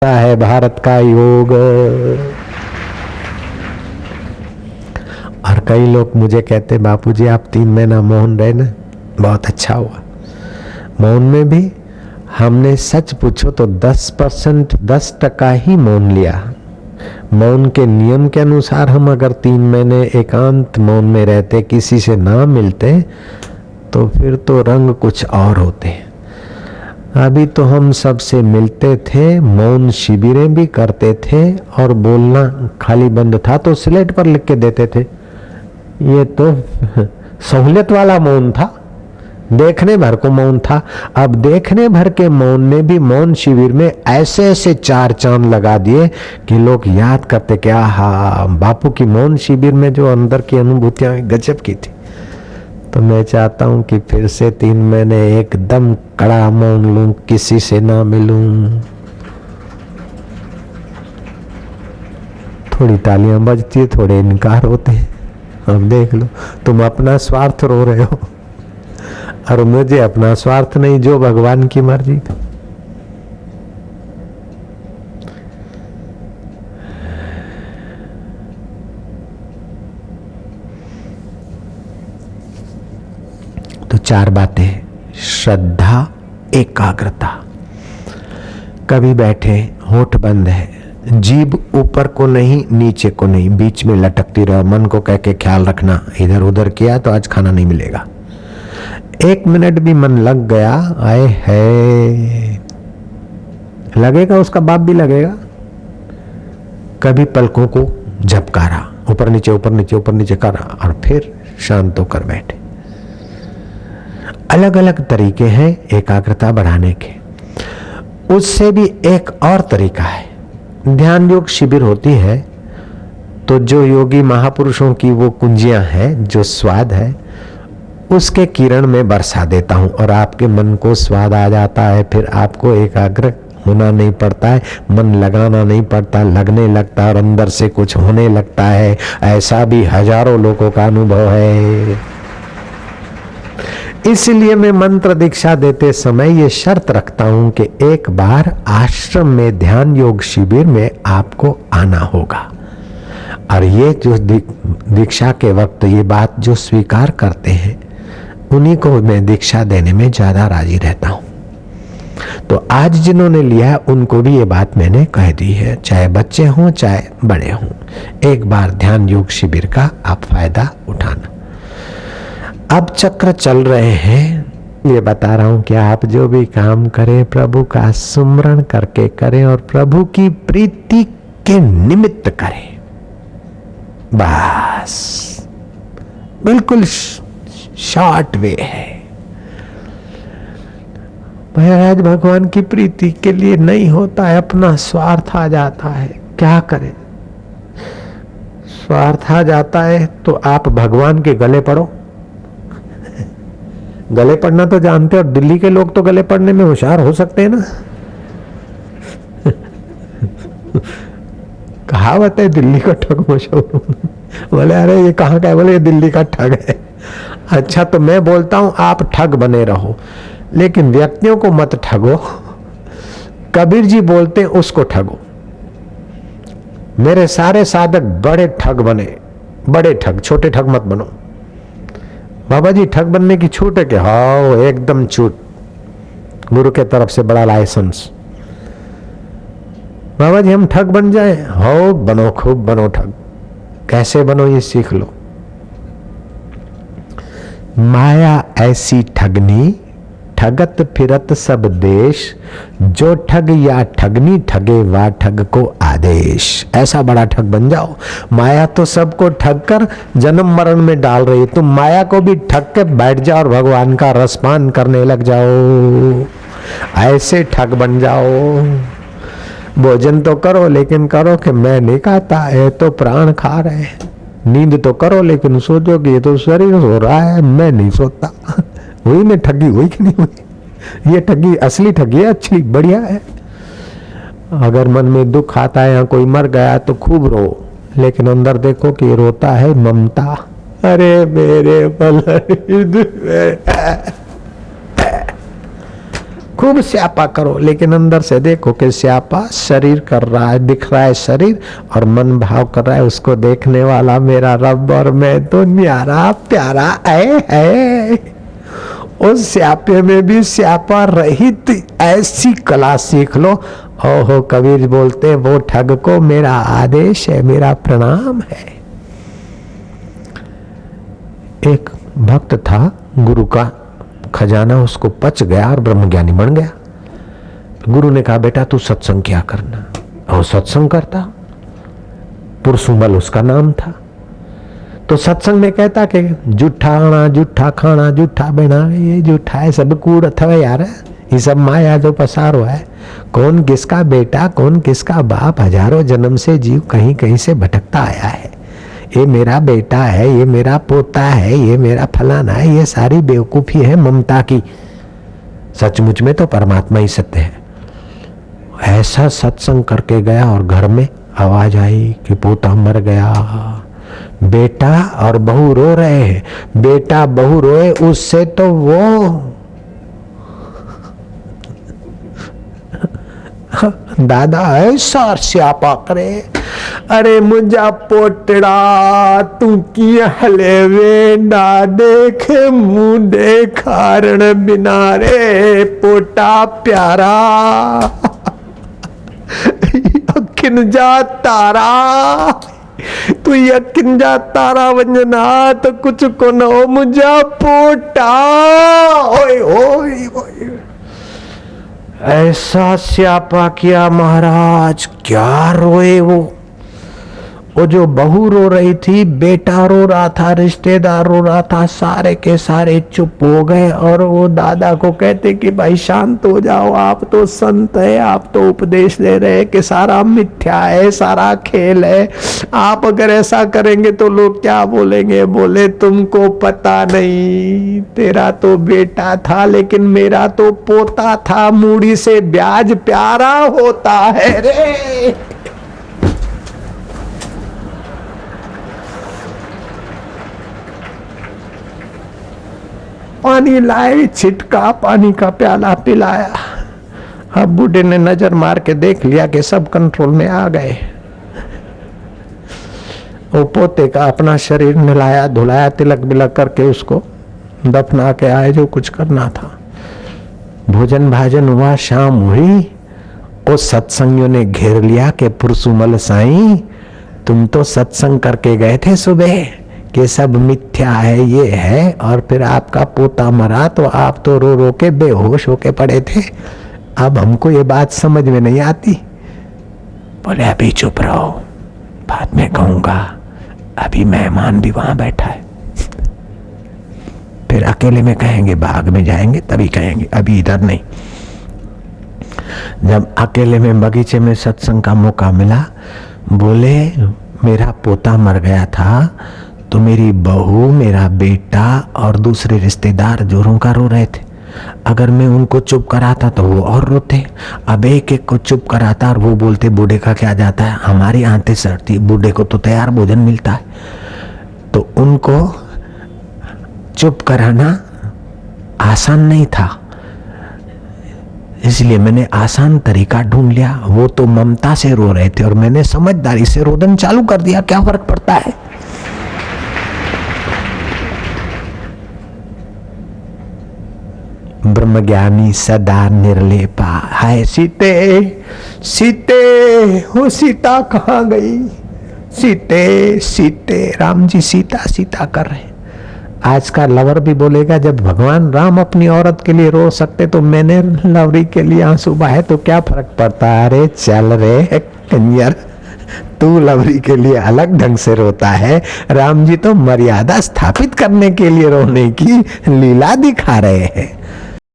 है भारत का योग। और कई लोग मुझे कहते बापूजी आप 3 महीना मौन रहे ना, बहुत अच्छा हुआ। मौन में भी हमने सच पूछो तो 10% 10% ही मौन लिया। मौन के नियम के अनुसार हम अगर 3 महीने एकांत मौन में रहते, किसी से ना मिलते, तो फिर तो रंग कुछ और होते। अभी तो हम सबसे मिलते थे, मौन शिविरें भी करते थे और बोलना खाली बंद था तो स्लेट पर लिख के देते थे। ये तो सहूलियत वाला मौन था, देखने भर को मौन था। अब देखने भर के मौन ने भी मौन शिविर में ऐसे ऐसे 4 चांद लगा दिए कि लोग याद करते कि आहा बापू की मौन शिविर में जो अंदर की अनुभूतियां गजब की थी। तो मैं चाहता हूं कि फिर से 3 महीने एकदम कड़ा मौन लूं, किसी से ना मिलूं। थोड़ी तालियां बजती है, थोड़े इनकार होते हैं। अब देख लो, तुम अपना स्वार्थ रो रहे हो और मुझे अपना स्वार्थ नहीं, जो भगवान की मर्जी। तो 4 बातें: श्रद्धा, एकाग्रता। कभी बैठे, होठ बंद है, जीभ ऊपर को नहीं नीचे को नहीं, बीच में लटकती रहो। मन को कह के ख्याल रखना, इधर उधर किया तो आज खाना नहीं मिलेगा। 1 मिनट भी मन लग गया, आए है लगेगा, उसका बाप भी लगेगा। कभी पलकों को झपकारा, ऊपर नीचे ऊपर नीचे ऊपर नीचे करा और फिर शांत होकर बैठे। अलग अलग तरीके हैं एकाग्रता बढ़ाने के। उससे भी एक और तरीका है। ध्यान योग शिविर होती है तो जो योगी महापुरुषों की वो कुंजियां हैं, जो स्वाद है, उसके किरण में बरसा देता हूं और आपके मन को स्वाद आ जाता है। फिर आपको एकाग्र होना नहीं पड़ता है, मन लगाना नहीं पड़ता, लगने लगता है और अंदर से कुछ होने लगता है। ऐसा भी हजारों लोगों का अनुभव है। इसलिए मैं मंत्र दीक्षा देते समय ये शर्त रखता हूं कि एक बार आश्रम में ध्यान योग शिविर में आपको आना होगा। और ये जो दीक्षा के वक्त ये बात जो स्वीकार करते हैं, उन्हीं को मैं दीक्षा देने में ज्यादा राजी रहता हूं। तो आज जिन्होंने लिया उनको भी ये बात मैंने कह दी है, चाहे बच्चे हों चाहे बड़े हों, एक बार ध्यान योग शिविर का आप फायदा उठाना। अब चक्र चल रहे हैं, ये बता रहा हूं कि आप जो भी काम करें प्रभु का सुमरण करके करें और प्रभु की प्रीति के निमित्त करें। बस बिल्कुल शॉर्ट वे है। महाराज भगवान की प्रीति के लिए नहीं होता है, अपना स्वार्थ आ जाता है, क्या करें। स्वार्थ आ जाता है तो आप भगवान के गले पड़ो। गले पड़ना तो जानते हो, और दिल्ली के लोग तो गले पड़ने में होशियार हो सकते हैं ना। कहावत है दिल्ली का ठग मशहूर। बोले अरे ये कहाँ का है, बोले ये दिल्ली का ठग है। अच्छा तो मैं बोलता हूं आप ठग बने रहो, लेकिन व्यक्तियों को मत ठगो। कबीर जी बोलते हैं उसको ठगो। मेरे सारे साधक बड़े ठग बने, बड़े ठग, छोटे ठग मत बनो। बाबा जी ठग बनने की छूट है क्या? हाँ एकदम छूट, गुरु के तरफ से बड़ा लाइसेंस। बाबा जी हम ठग बन जाए? हो बनो, खूब बनो ठग। कैसे बनो ये सीख लो। माया ऐसी ठगनी, ठगत फिरत सब देश, जो ठग या ठगनी ठगे वा ठग को आदेश। ऐसा बड़ा ठग बन जाओ। माया तो सबको ठग कर जन्म मरण में डाल रही है, तुम माया को भी ठग के बैठ जाओ और भगवान का रसपान करने लग जाओ। ऐसे ठग बन जाओ। भोजन तो करो लेकिन करो कि मैं नहीं खाता, ये तो प्राण खा रहे। नींद तो करो लेकिन सोचो कि ये तो शरीर सो रहा है, मैं नहीं सोता। हुई में ठगी हुई कि नहीं हुई? ये ठगी असली ठगी है, अच्छी बढ़िया है। अगर मन में दुख आता है या कोई मर गया तो खूब रो, लेकिन अंदर देखो कि रोता है ममता। अरे मेरे खूब स्यापा करो, लेकिन अंदर से देखो कि स्यापा शरीर कर रहा है, दिख रहा है शरीर, और मन भाव कर रहा है उसको देखने वाला मेरा रब और मैं तो न्यारा प्यारा है। उस स्यापे में भी स्यापा रहित ऐसी कला सीख लो। ओहो, कबीर बोलते वो ठग को मेरा आदेश है, मेरा प्रणाम है। एक भक्त था, गुरु का खजाना उसको पच गया और ब्रह्मज्ञानी बन गया। गुरु ने कहा बेटा तू सत्संग क्या करना, और सत्संग करता। पुरसुमल उसका नाम था। तो सत्संग में कहता कि जूठा आना, जूठा खाना, जूठा बहना, ये जूठा है, सब कूड़ अथवा यार, ये सब माया जो पसारो है। कौन किसका बेटा, कौन किसका बाप, हजारों जन्म से जीव कहीं कहीं से भटकता आया है। ये मेरा बेटा है, ये मेरा पोता है, ये मेरा फलाना है, ये सारी बेवकूफी है ममता की। सचमुच में तो परमात्मा ही सत्य है। ऐसा सत्संग करके गया और घर में आवाज आई कि पोता मर गया। बेटा और बहू रो रहे हैं, बेटा बहू रोए उससे तो वो दादा ऐसा स्यापा करे, अरे मुझा पोटड़ा तू किया हले वे ना देखे मुंडे कारण बिना रे पोटा प्यारा यकिन जा तारा, तू यकिन जा तारा वंजना तो कुछ को न हो मुझा पोटा। ओए ओए ओए, ऐसा स्यापा किया महाराज, क्या रोए वो जो बहू रो रही थी, बेटा रो रहा था, रिश्तेदार रो रहा था, सारे के सारे चुप हो गए। और वो दादा को कहते कि भाई शांत हो जाओ, आप तो संत है, आप तो उपदेश दे रहे हैं कि सारा मिथ्या है, सारा खेल है, आप अगर ऐसा करेंगे तो लोग क्या बोलेंगे। बोले तुमको पता नहीं, तेरा तो बेटा था लेकिन मेरा तो पोता था, मूड़ी से ब्याज प्यारा होता है रे। पानी लाए, छिटका पानी का प्याला पिलाया। अब बूढ़े ने नजर मार के देख लिया कि सब कंट्रोल में आ गए। वो पोते का अपना शरीर नहलाया धुलाया, तिलक बिलक करके उसको दफना के आए जो कुछ करना था। भोजन भाजन हुआ, शाम हुई। वो सत्संगियों ने घेर लिया कि पुरसुमल साईं तुम तो सत्संग करके गए थे सुबह कि सब मिथ्या है, ये है, और फिर आपका पोता मरा तो आप तो रो रो के बेहोश होके पड़े थे। अब हमको ये बात समझ में नहीं आती। बोले अभी चुप रहो, बाद में कहूंगा, अभी मेहमान भी वहां बैठा है, फिर अकेले में कहेंगे, बाग में जाएंगे तभी कहेंगे, अभी इधर नहीं। जब अकेले में बगीचे में सत्संग का मौका मिला, बोले मेरा पोता मर गया था तो मेरी बहू, मेरा बेटा और दूसरे रिश्तेदार जोरों का रो रहे थे। अगर मैं उनको चुप कराता तो वो और रोते। अब एक एक को चुप कराता और वो बोलते बूढ़े का क्या जाता है, हमारी आंतें सड़ती, बूढ़े को तो तैयार भोजन मिलता है। तो उनको चुप कराना आसान नहीं था, इसलिए मैंने आसान तरीका ढूंढ लिया। वो तो ममता से रो रहे थे और मैंने समझदारी से रोदन चालू कर दिया। क्या फर्क पड़ता है। ब्रह्मज्ञानी सदा निर्लेपा है। सीते सीते हो, सीता कहाँ गई, सीते सीते, राम जी सीता सीता कर रहे। आज का लवर भी बोलेगा जब भगवान राम अपनी औरत के लिए रो सकते तो मैंने लवरी के लिए आंसू बहाए तो क्या फर्क पड़ता। अरे चल रे कंजर, तू लवरी के लिए अलग ढंग से रोता है, राम जी तो मर्यादा स्थापित करने के लिए रोने की लीला दिखा रहे हैं।